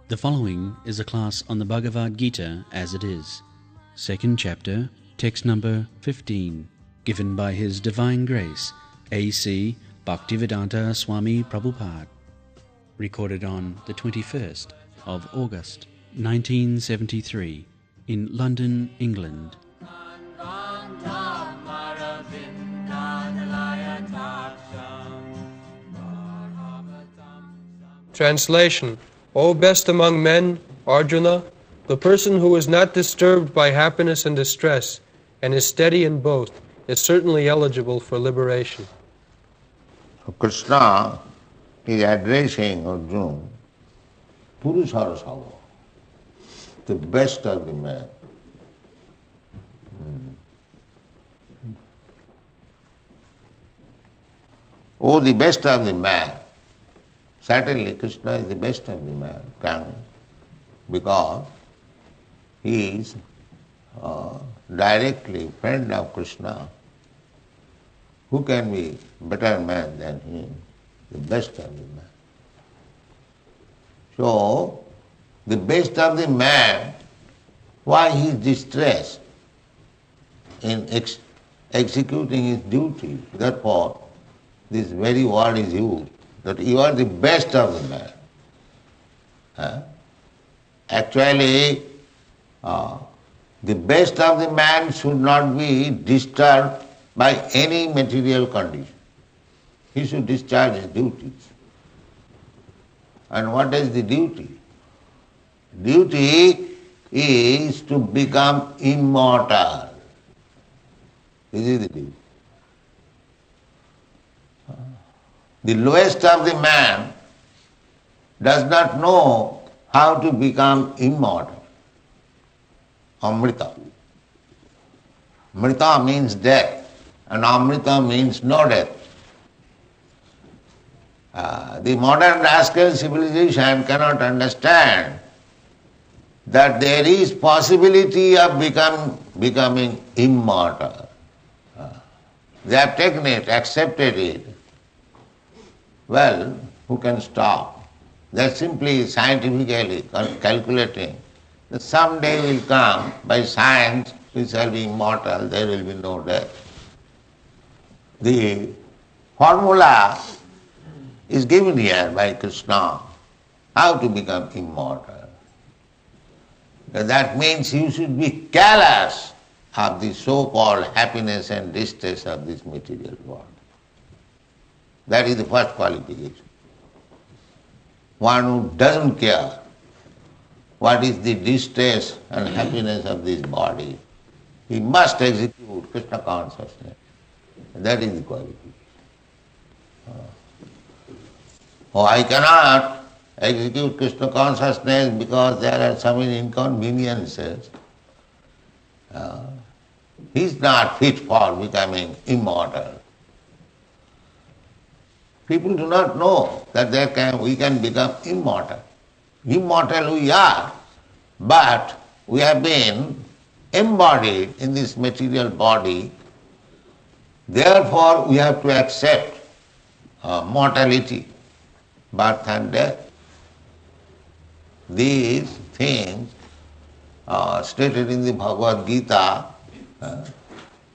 The following is a class on the Bhagavad Gita as it is, second chapter, text number 15, given by His Divine Grace, A.C. Bhaktivedanta Swami Prabhupada, recorded on the 21st of August, 1973, in London, England. Translation. O best among men, Arjuna, the person who is not disturbed by happiness and distress and is steady in both is certainly eligible for liberation. Krishna is addressing Arjuna, Purushara, the best of the men. Oh, the best of the man. Certainly Krishna is the best of the mankind because he is directly friend of Krishna. Who can be better man than him? The best of the man. So, the best of the man, why he is distressed in executing his duty? Therefore, this very word is used, that you are the best of the man. Actually, the best of the man should not be disturbed by any material condition. He should discharge his duties. And what is the duty? Duty is to become immortal. This is the duty. The lowest of the man does not know how to become immortal. Amrita. Mrita means death, and Amrita means no death. The modern rascal civilization cannot understand that there is possibility of becoming immortal. They have taken it, accepted it. Well, who can stop? They are simply scientifically calculating that some day will come, by science we shall be immortal, there will be no death. The formula is given here by Krishna, how to become immortal. That means you should be careless of the so-called happiness and distress of this material world. That is the first qualification. One who doesn't care what is the distress and happiness of this body, he must execute Krishna consciousness. That is the qualification. Oh, I cannot execute Krishna consciousness because there are so many inconveniences. He is not fit for becoming immortal. People do not know that we can become immortal. Immortal we are, but we have been embodied in this material body. Therefore, we have to accept mortality, birth and death. These things stated in the Bhagavad Gita.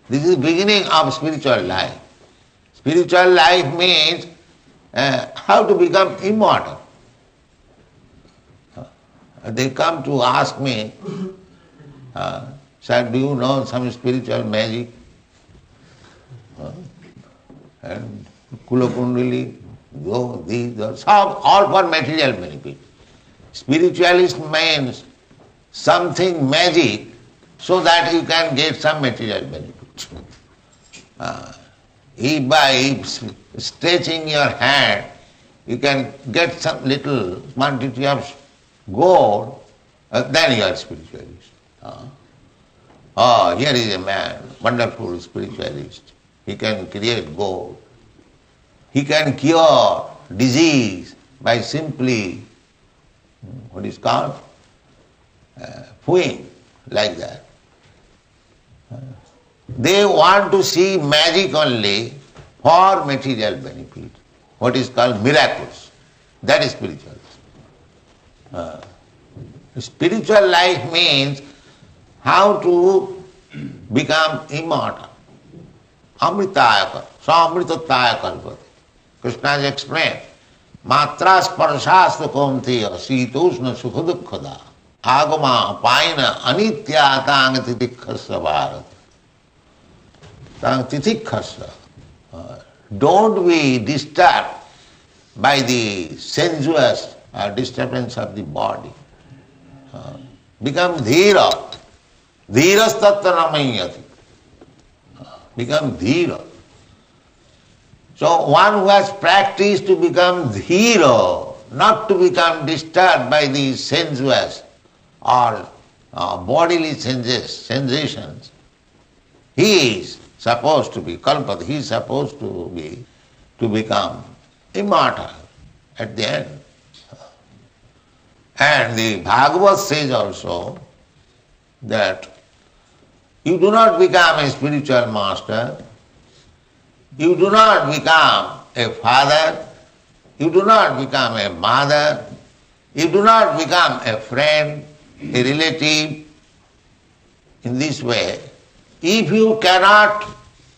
This is the beginning of spiritual life. Spiritual life means how to become immortal. They come to ask me, sir, do you know some spiritual magic? And Kulakundali, these, all for material benefit. Spiritualist means something magic so that you can get some material benefit. If by stretching your hand you can get some little quantity of gold, then you are spiritualist. Here is a man, wonderful spiritualist. He can create gold. He can cure disease by simply, what is called, fooing, like that. They want to see magic only for material benefit, what is called miracles. That is spiritualism. Spiritual life means how to become immortal. Amritaya, samritataya kalpate. Krishna has explained, matra sparshasta kaunteya sitoshna sukhadukkada agama paina anitya tang titikhasya bharat. Tang titikhasya. Don't be disturbed by the sensuous disturbance of the body. Become dhira. Dhiras tattva namayati. Become dhira. So one who has practiced to become dhira, not to become disturbed by the sensuous or bodily sensations, he is supposed to be kalpata, he is supposed to become immortal at the end. And the Bhagavad says also that you do not become a spiritual master, you do not become a father, you do not become a mother, you do not become a friend, a relative in this way, if you cannot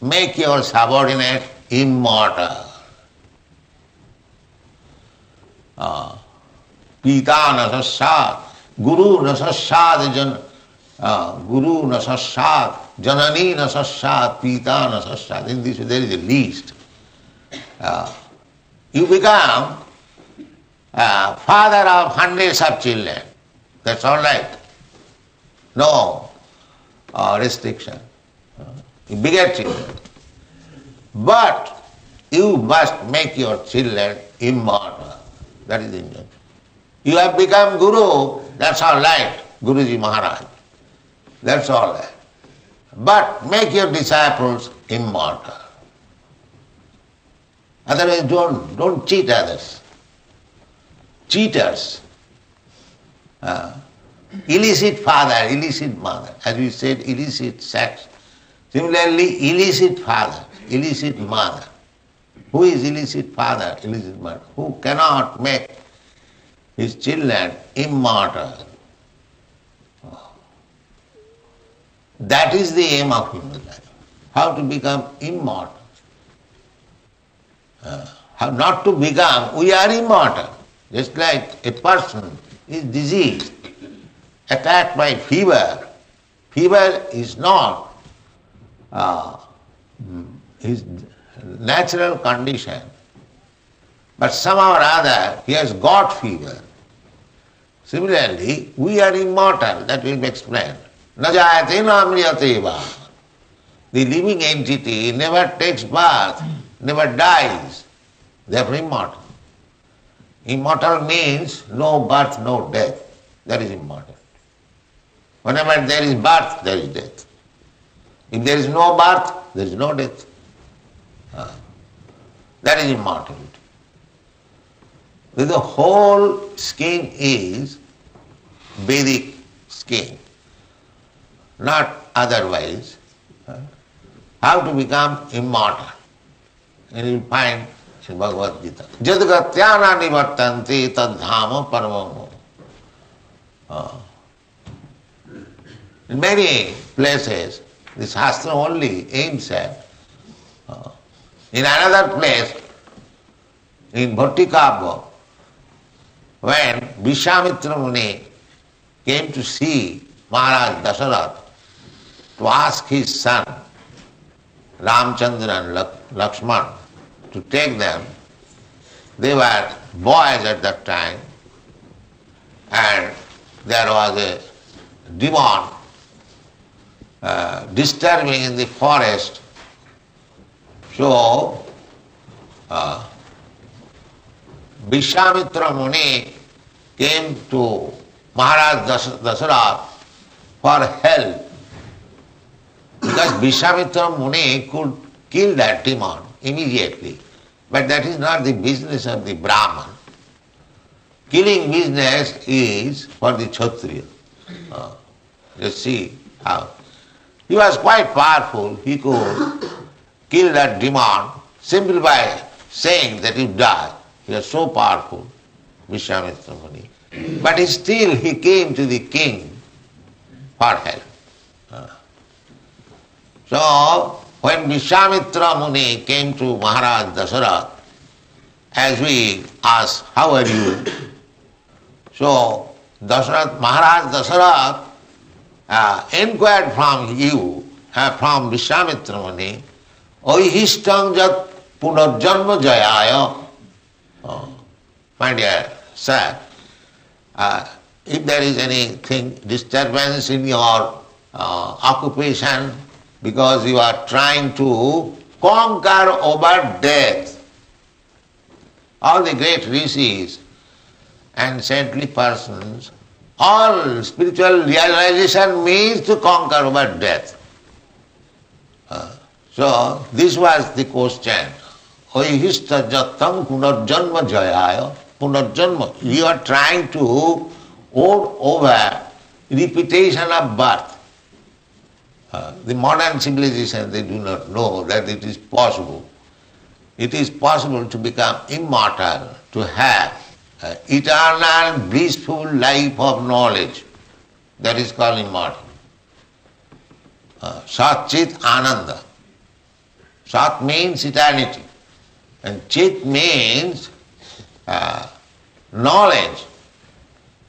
make your subordinate immortal. Pita nasasat, guru nasasat, guru nasasat, janani nasasat, pita nasasat. In this there is a list. You become father of hundreds of children. That's all right. No restriction. You beget children. But you must make your children immortal. That is the injunction. You have become guru, that's all right, Guruji Maharaj. That's all right. But make your disciples immortal. Otherwise don't cheat others. Cheaters. Illicit father, illicit mother. As we said, illicit sex. Similarly, illicit father, illicit mother. Who is illicit father, illicit mother? Who cannot make his children immortal. That is the aim of human life. How to become immortal. How not to become, we are immortal. Just like a person is diseased, attacked by fever. Fever is not his natural condition. But somehow or other he has got fever. Similarly, we are immortal, that will be explained. Na jayate na amriyate va. The living entity never takes birth, never dies. Therefore immortal. Immortal means no birth, no death. That is immortal. Whenever there is birth, there is death. If there is no birth, there is no death. That is immortality. The whole scheme is Vedic scheme, not otherwise. How to become immortal? And you will find in Bhagavad Gita. Jadgatyana nivartanti tadhama paramamo. In many places, the Shastra only aims at. In another place, in Bhattikabha, when Vishwamitra Muni came to see Maharaj Dasarath to ask his son Ramchandra and Lakshman to take them, they were boys at that time, and there was a demon disturbing in the forest. So Vishwamitra Muni came to Maharaj Dasarath for help, because Vishwamitra Muni could kill that demon immediately. But that is not the business of the Brahman. Killing business is for the Kshatriya. Just see how. He was quite powerful. He could kill that demon simply by saying that you die. He was so powerful, Vishwamitra Muni. But still he came to the king for help. So when Vishwamitra Muni came to Maharaj Dasarath, as we asked, how are you? So Maharaj Dasarath inquired from you, from Vishwamitra Muni, Oihistang jat punarjanma jayaya. My dear sir, if there is anything, disturbance in your occupation, because you are trying to conquer over death, all the great rishis and saintly persons, all spiritual realization means to conquer over death. So this was the question. Oihista jatam punarjanma jayaya. Punarjanma. You are trying to own over repetition of birth. The modern civilization, they do not know that it is possible. It is possible to become immortal, to have eternal blissful life of knowledge. That is called immortal. Sat Chit Ananda. Sat means eternity, and Chit means knowledge,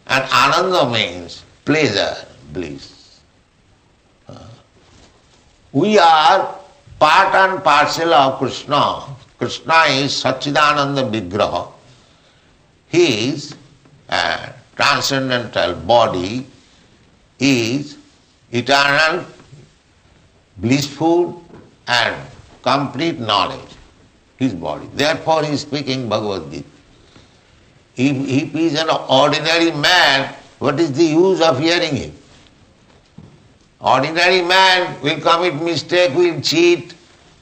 and Ananda means pleasure, bliss. We are part and parcel of Krishna. Krishna is Satchidananda Vigraha. His transcendental body is eternal, blissful and complete knowledge, his body. Therefore he is speaking Bhagavad Gita. If he is an ordinary man, what is the use of hearing him? Ordinary man will commit mistake, will cheat,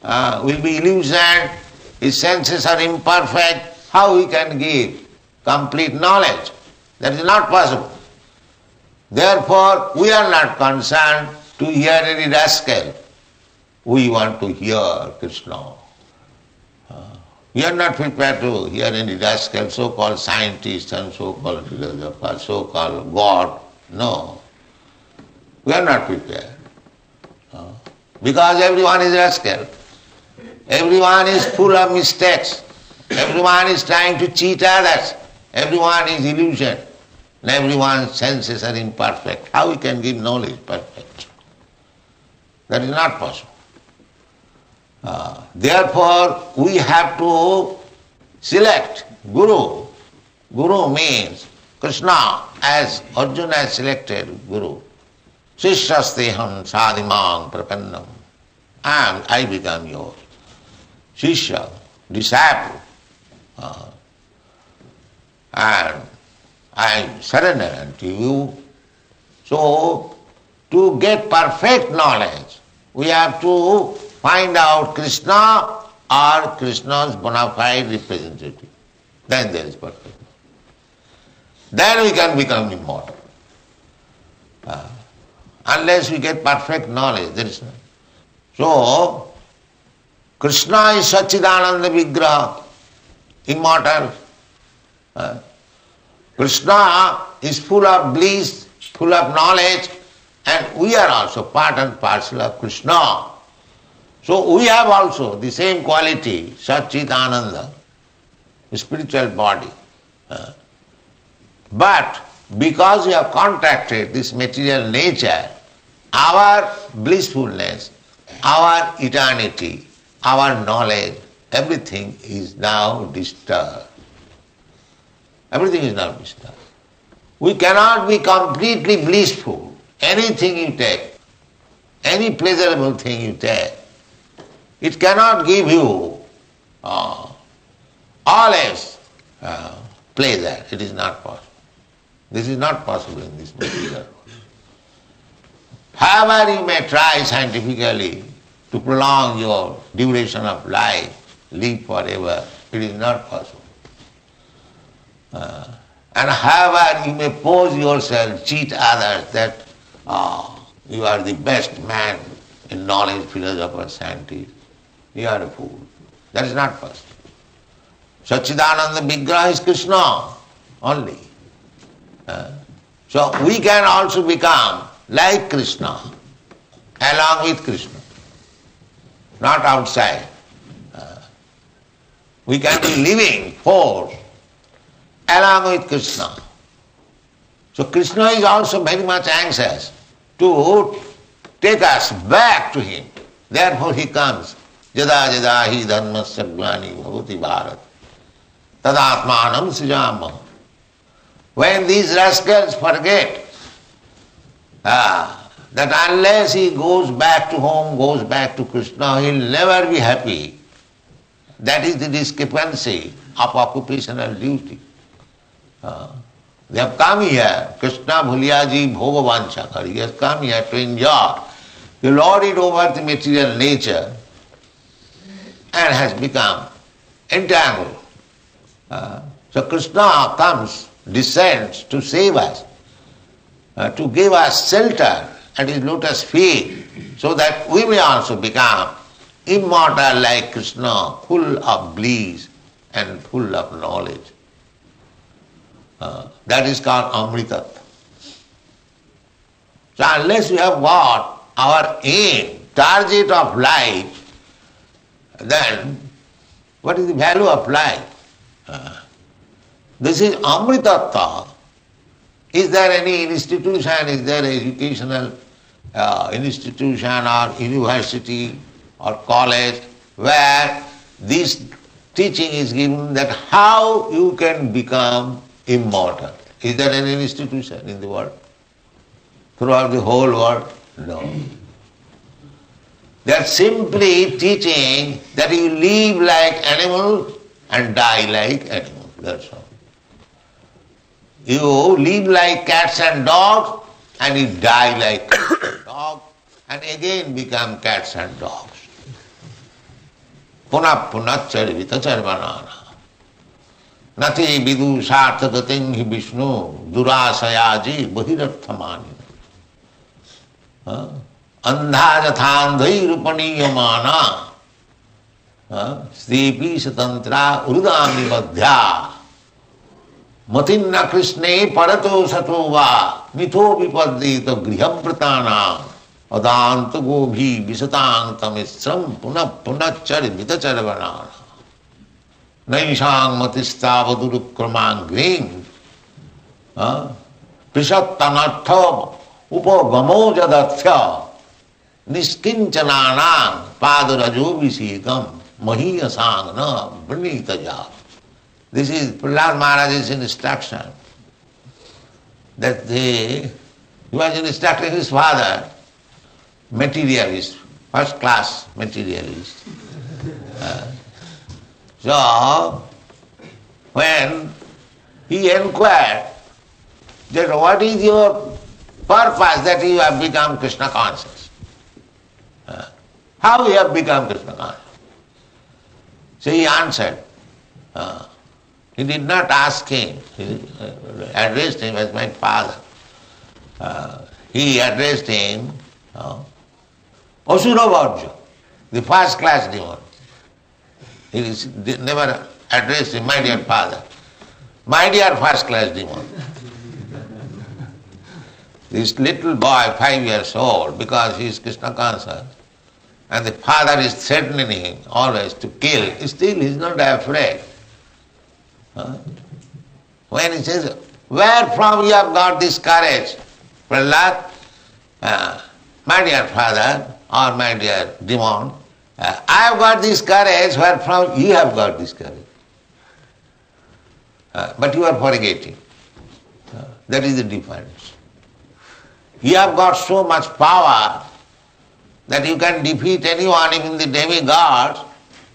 will be illusioned, his senses are imperfect. How he can give complete knowledge? That is not possible. Therefore, we are not concerned to hear any rascal. We want to hear Krishna. We are not prepared to hear any rascal, so-called scientist and so-called philosopher, so-called God. No. We are not prepared. Because everyone is rascal. Everyone is full of mistakes. Everyone is trying to cheat others. Everyone is illusion. And everyone's senses are imperfect. How we can give knowledge perfect? That is not possible. Therefore, we have to select Guru. Guru means Krishna, as Arjuna has selected Guru. Sishyasteham sadhimang prapannam. And I become yours. Shishya, disciple. And I surrender unto you. So, to get perfect knowledge, we have to find out Krishna or Krishna's bona fide representative. Then there is perfect. Then we can become immortal. Unless we get perfect knowledge, there is no. So, Krishna is Satchidananda Vigraha, immortal. Krishna is full of bliss, full of knowledge, and we are also part and parcel of Krishna. So we have also the same quality, Satchidananda, spiritual body. But because we have contracted this material nature, our blissfulness, our eternity, our knowledge, everything is now disturbed. Everything is now disturbed. We cannot be completely blissful. Anything you take, any pleasurable thing you take, it cannot give you always pleasure. It is not possible. This is not possible in this material world. However you may try scientifically to prolong your duration of life, live forever, it is not possible. And however you may pose yourself, cheat others that you are the best man in knowledge, philosopher, scientist, you are a fool. That is not possible. Satchidananda Vigraha is Krishna only. So we can also become like Krishna, along with Krishna, not outside. We can be living force along with Krishna. So Krishna is also very much anxious to take us back to him. Therefore he comes. Jada jada hi dharmasya glani bhavati bharat tadatmanam srijamah. When these rascals forget that unless he goes back to home, goes back to Krishna, he'll never be happy. That is the discrepancy of occupational duty. They have come here, Krishna Bhuliyaji Bhogavansha, he has come here to enjoy. He lorded over the material nature and has become entangled. So Krishna comes, descends to save us, to give us shelter at his lotus feet, so that we may also become immortal like Krishna, full of bliss and full of knowledge. That is called Amritat. So unless we have got our aim, target of life, then what is the value of life? This is Amritattva. Is there any institution, is there an educational institution or university or college where this teaching is given that how you can become immortal? Is there any institution in the world? Throughout the whole world? No. They are simply teaching that you live like animal and die like animal. That's all. You live like cats and dogs and you die like cats and dogs and again become cats and dogs. Punah punah charvita charvanana. Nati vidu sarthagating hi Vishnu durasayaji bahirarthamani. Andha jathandhai rupaniyamana. Sripi satantra urudami madhya. Matinna Krishne parato sato va mitho vipaddita grihabhratana adanta gobhi visatang tamisram punah punah charvita charvanana. Naishang matistavadurukkramangvim prishattanartha upagamo jadathya niskinchananang padarajovisekam mahiyasangna vrinitaja. This is Prahlad Maharaj's instruction. That he was instructing his father, materialist, first class materialist. So, when he inquired that what is your purpose that you have become Krishna conscious? How you have become Krishna conscious? So he answered. He did not ask him. He addressed him as my father. He addressed him Asura Varja, the first class demon. He never addressed him, my dear father. My dear first class demon. This little boy, 5 years old, because he is Krishna conscious, and the father is threatening him always to kill, still he is not afraid. When he says, where from you have got this courage? Prahlad, my dear father or my dear demon, I have got this courage, where from you have got this courage? But you are forgetting. That is the difference. You have got so much power that you can defeat anyone, even the demigods.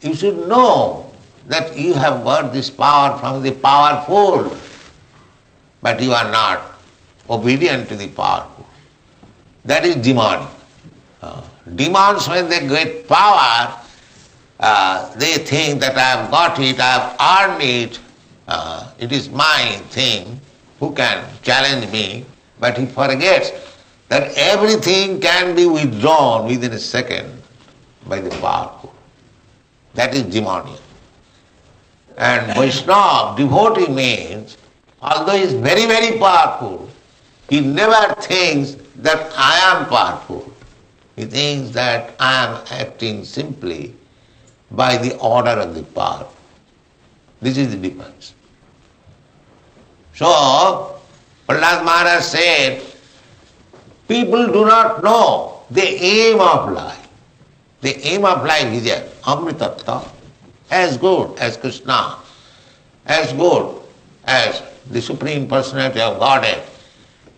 You should know that you have got this power from the powerful, but you are not obedient to the powerful. That is demonic. Demons, when they get power, they think that I have got it, I have earned it, it is my thing, who can challenge me? But he forgets that everything can be withdrawn within a second by the powerful. That is demonic. And Vaishnava, devotee means although he is very, very powerful, he never thinks that I am powerful. He thinks that I am acting simply by the order of the power. This is the difference. So, Prahlad Maharaj said, people do not know the aim of life. The aim of life is Amritattva, as good as Krishna, as good as the Supreme Personality of Godhead,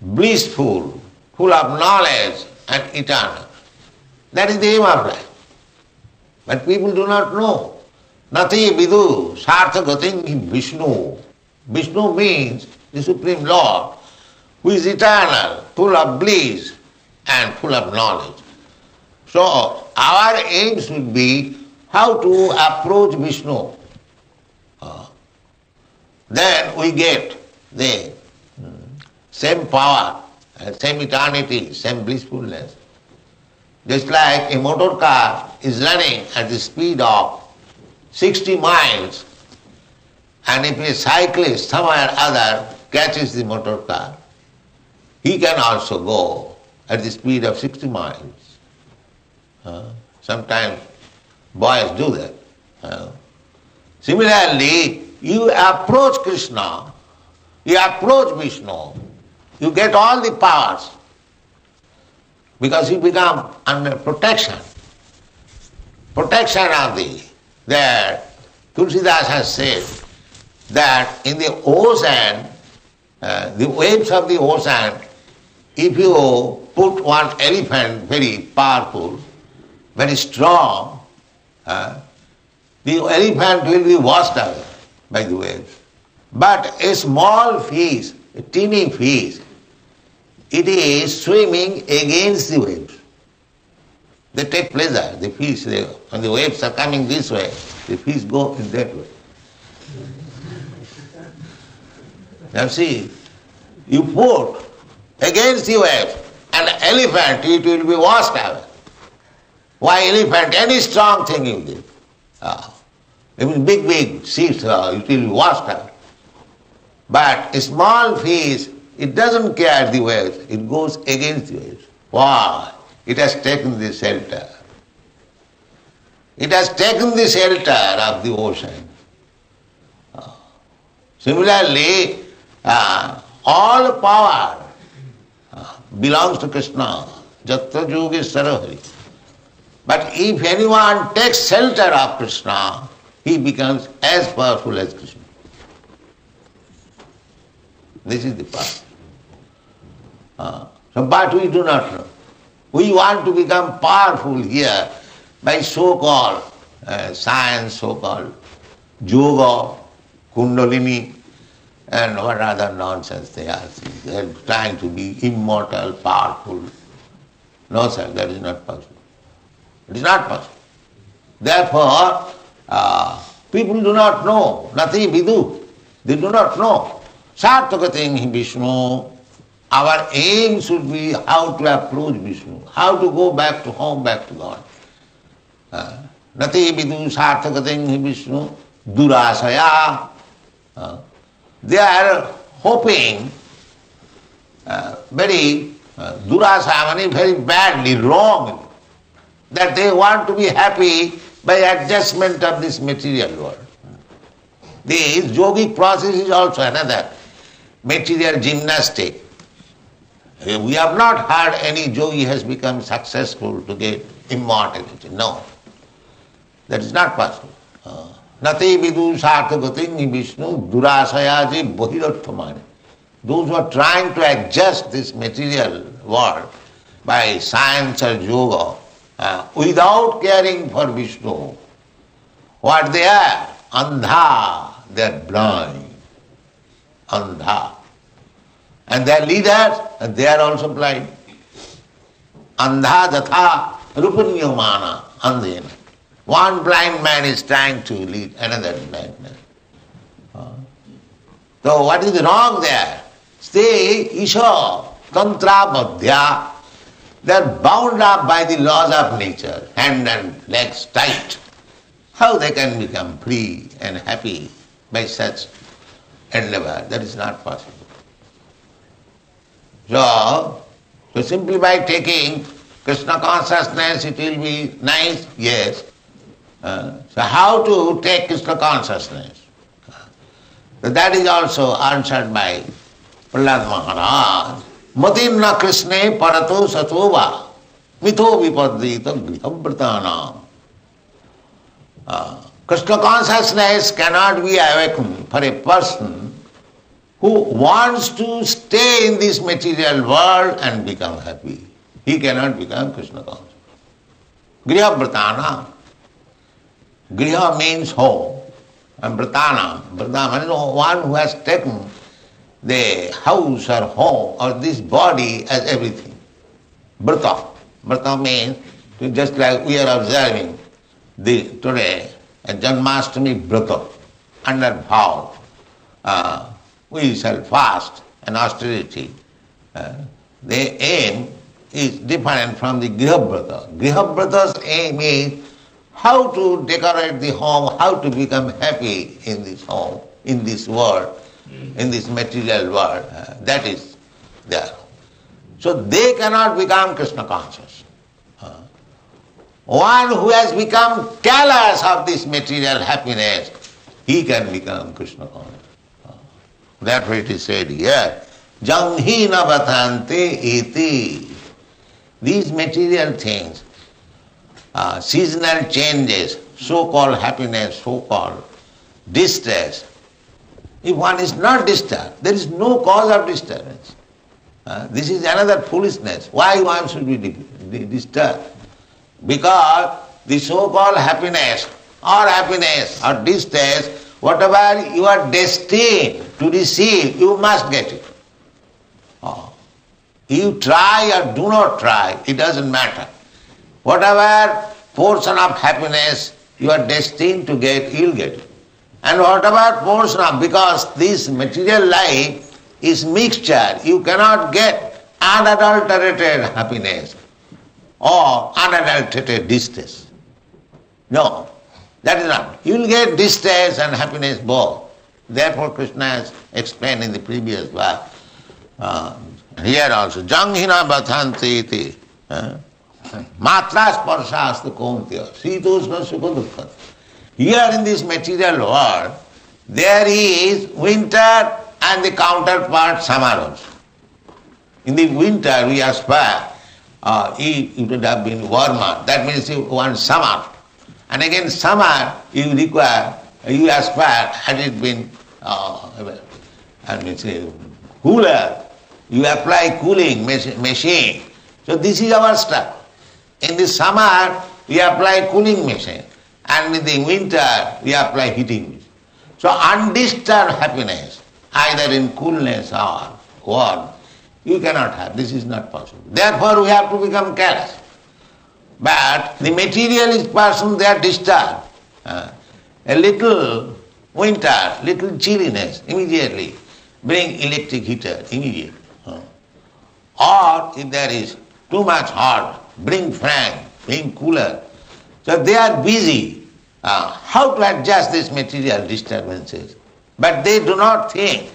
blissful, full of knowledge and eternal. That is the aim of life. But people do not know. Nati vidu sarthagating Vishnu. Vishnu means the Supreme Lord, who is eternal, full of bliss and full of knowledge. So our aim should be how to approach Vishnu. Then we get the same power, same eternity, same blissfulness. Just like a motor car is running at the speed of 60 miles, and if a cyclist somewhere or other catches the motor car, he can also go at the speed of 60 miles. Sometimes boys do that. Similarly, you approach Krishna, you approach Vishnu, you get all the powers because you become under protection. Protection of the there. Tulsidas has said that in the ocean, the waves of the ocean, if you put one elephant very powerful, very strong, the elephant will be washed away by the waves. But a small fish, a teeny fish, it is swimming against the waves. They take pleasure, the fish, when the waves are coming this way, the fish go in that way. Now see, you put against the waves an elephant, it will be washed away. Why elephant? Any strong thing you give. Even big ships, it will be washed away. But a small fish, it doesn't care the waves, it goes against the waves. Why? It has taken the shelter. It has taken the shelter of the ocean. Similarly, all power belongs to Krishna. Jatra Yogeshwara Hari. But if anyone takes shelter of Krishna, he becomes as powerful as Krishna. This is the power. But we do not know. We want to become powerful here by so-called science, so-called yoga, kundalini, and what other nonsense they are saying. They are trying to be immortal, powerful. No, sir, that is not possible. It is not possible. Therefore, people do not know. Nati vidu. They do not know. Sarthagating Vishnu. Our aim should be how to approach Vishnu, how to go back to home, back to God. Nati vidu sarthagating Vishnu durasaya. They are hoping very durasaya, meaning very badly, wrongly, that they want to be happy by adjustment of this material world. This yogic process is also another material gymnastic. We have not heard any yogi has become successful to get immortality. No. That is not possible. Nati vidu sarthagating Vishnu durasayaji bahirarthamani. Those who are trying to adjust this material world by science or yoga without caring for Vishnu, what they are? Andha, they are blind. Andha. And their leaders, they are also blind. Andha datha rupanyamana andhena. One blind man is trying to lead another blind man. So what is wrong there? Stay isha tantra badhya. They are bound up by the laws of nature, hand and legs tight. How they can become free and happy by such endeavor. That is not possible. So simply by taking Krishna consciousness, it will be nice, yes. So how to take Krishna consciousness? So that is also answered by Prahlad Maharaj. Matinna Krishne parato satova mitho vipadrita grihabhratanam. Krishna consciousness cannot be awakened for a person who wants to stay in this material world and become happy. He cannot become Krishna conscious. Grihabhratanam. Griha means home, and Vratanam means one who has taken the house or home or this body as everything. Vrata means, just like we are observing today, a Janmashtami Vrata, under vow. We shall fast and austerity. The aim is different from the Grihabhrata. Grihabhrata's aim is how to decorate the home, how to become happy in this home, in this world, in this material world. That is there. So they cannot become Krishna conscious. One who has become callous of this material happiness, he can become Krishna conscious. Therefore it is said here, Janghina Vatante iti. These material things, seasonal changes, so-called happiness, so-called distress. If one is not disturbed, there is no cause of disturbance. This is another foolishness. Why one should be disturbed? Because the so-called happiness or distress, whatever you are destined to receive, you must get it. You try or do not try, it doesn't matter. Whatever portion of happiness you are destined to get, you will get it. And whatever portion of, because this material life is mixture, you cannot get unadulterated happiness or unadulterated distress. No, that is not. You will get distress and happiness both. Therefore Krishna has explained in the previous verse. Here also, Janghina Bhathanti iti. Matra sparshastu kauntya. Sitosna sukha dukkha. Here in this material world, there is winter and the counterpart summer also. In the winter we aspire, it would have been warmer. That means you want summer. And again summer you aspire, had it been cooler, you apply cooling machine. So this is our struggle. In the summer we apply cooling machine, and in the winter we apply heating machine. So undisturbed happiness, either in coolness or warmth, you cannot have. This is not possible. Therefore we have to become callous. But the materialist person, they are disturbed. A little winter, little chilliness, immediately bring electric heater, immediately. Or if there is too much hot, bring fan, bring cooler. So they are busy how to adjust these material disturbances. But they do not think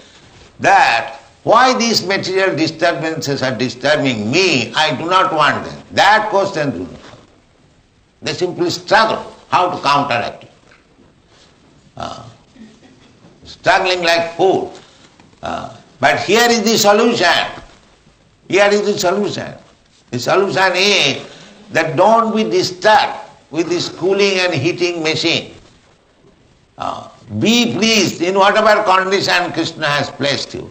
that why these material disturbances are disturbing me, I do not want them. That question do not come. They simply struggle how to counteract it. Struggling like fools. But here is the solution. Here is the solution. The solution is that don't be disturbed with this cooling and heating machine. Be pleased in whatever condition Krishna has placed you.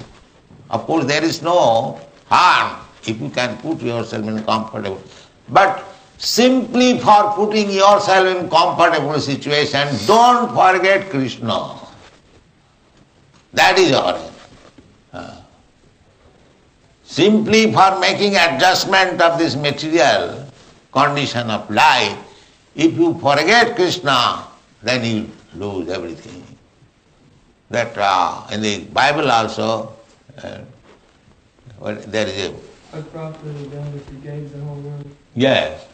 Of course there is no harm if you can put yourself in comfortable. But simply for putting yourself in comfortable situation, don't forget Krishna. That is our aim. Simply for making adjustment of this material condition of life, if you forget Krishna, then you lose everything. That in the Bible also, there is a... What profit is it if he gains the whole world? Yes.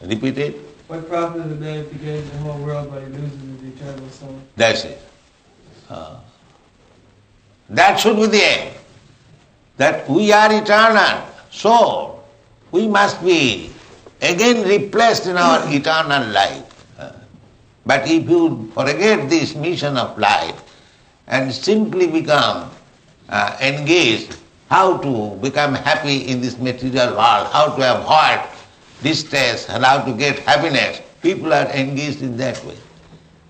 Repeat it. What profit is it if he gains the whole world but he loses his eternal soul? That's it. That should be the aim. That we are eternal, so we must be again replaced in our eternal life. But if you forget this mission of life and simply become engaged how to become happy in this material world, how to avoid distress and how to get happiness, people are engaged in that way.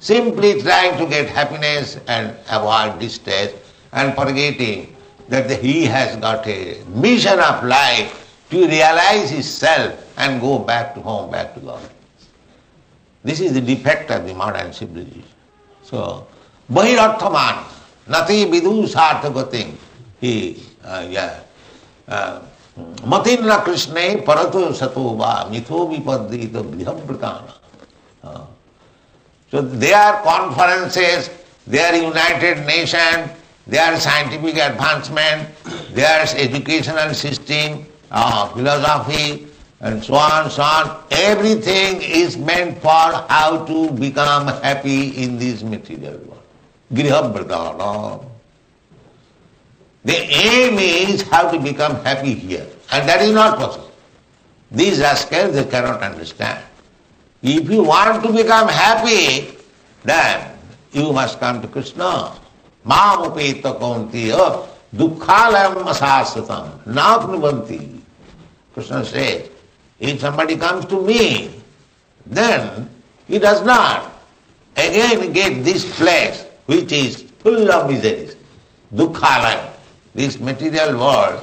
Simply trying to get happiness and avoid distress and forgetting that he has got a mission of life to realize his self and go back to home, back to God. This is the defect of the modern civilization. So, Bahirarthaman, nati vidu sarthagating. Matinra Krishna parato sato va mitho vipadita brihambratana. So there are conferences, there are United Nations, there are scientific advancement, there is educational system, philosophy, and so on, so on. Everything is meant for how to become happy in this material world. Grihabhradana. The aim is how to become happy here, and that is not possible. These rascals, they cannot understand. If you want to become happy, then you must come to Krishna. Mam upeta kaunteya dukkhalayam asasatam napnuvanti. Krishna says, if somebody comes to me, then he does not again get this place which is full of miseries. Dukkhalayam. This material world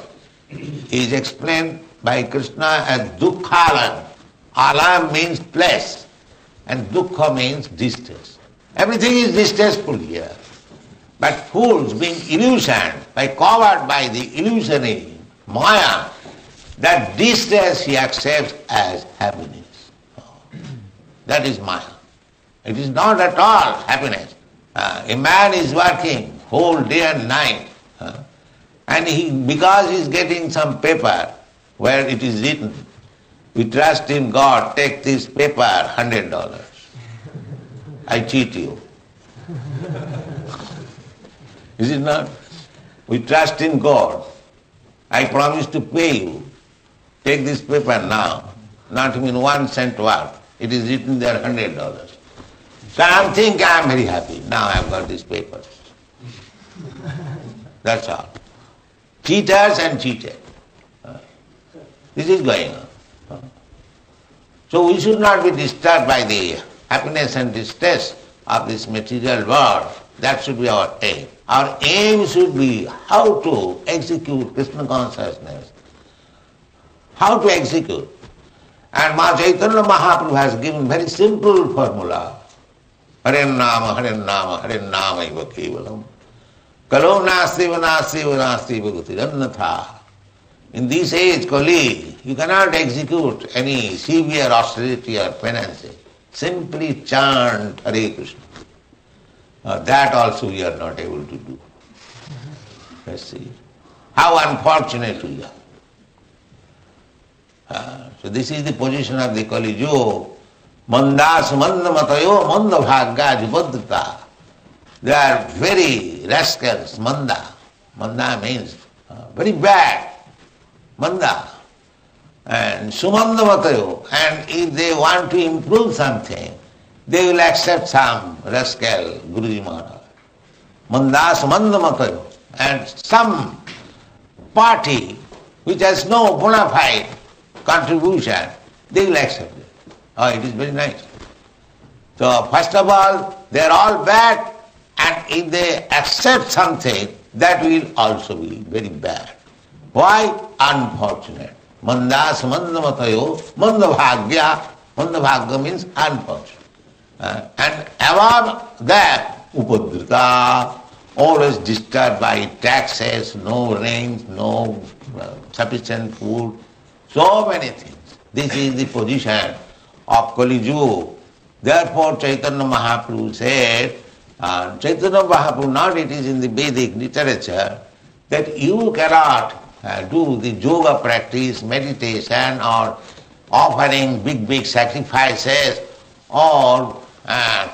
is explained by Krishna as dukkhalayam. Alam means place and dukkha means distress. Everything is distressful here. But fools being illusioned, covered by the illusionary maya, that distress he accepts as happiness. That is maya. It is not at all happiness. A man is working whole day and night, and because he is getting some paper where it is written, we trust in God, take this paper, $100. I cheat you. Is it not? We trust in God. I promise to pay you. Take this paper now. Not even 1 cent worth. It is written there $100. So I think I am very happy. Now I have got this paper. That's all. Cheaters and cheated. This is going on. So we should not be disturbed by the happiness and distress of this material world. That should be our aim. Our aim should be how to execute Krishna consciousness. How to execute. And Ma Chaitanya Mahaprabhu has given very simple formula. Hare Nama, Hare Nama, Hare Nama iva kevalam. Kalo nasti vanasti vanasti bhagati annatha. In this age, Kali, you cannot execute any severe austerity or penance. Simply chant Hare Krishna. That also we are not able to do. Let's see. How unfortunate we are. So this is the position of the Kali Yuga. Mandas manda matayo manda bhagya jivadrita. They are very rascals, manda. Manda means very bad. Manda. And sumanda matayo. And if they want to improve something, they will accept some rascal Guruji Maharaj. Mandas manda matayo. And some party which has no bona fide contribution, they will accept it. Oh, it is very nice. So first of all, they are all bad, and if they accept something, that will also be very bad. Why? Unfortunate. Mandas manda matayo, manda bhagya. Manda bhagya means unfortunate. And above that, upadrita, always disturbed by taxes, no rains, no sufficient food, so many things. This is the position of Kali Yuga. Therefore Chaitanya Mahaprabhu said, Chaitanya Mahaprabhu, not it is in the Vedic literature, that you cannot do the yoga practice, meditation, or offering big sacrifices, or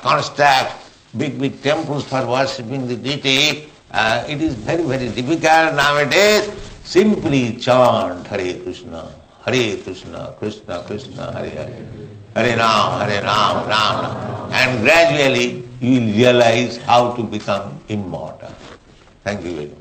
construct big temples for worshipping the deity It is very, very difficult nowadays. Simply chant Hare Krishna, Krishna Krishna, Hare Hare, Hare Ram, Ram Ram. And gradually you will realize how to become immortal. Thank you very much.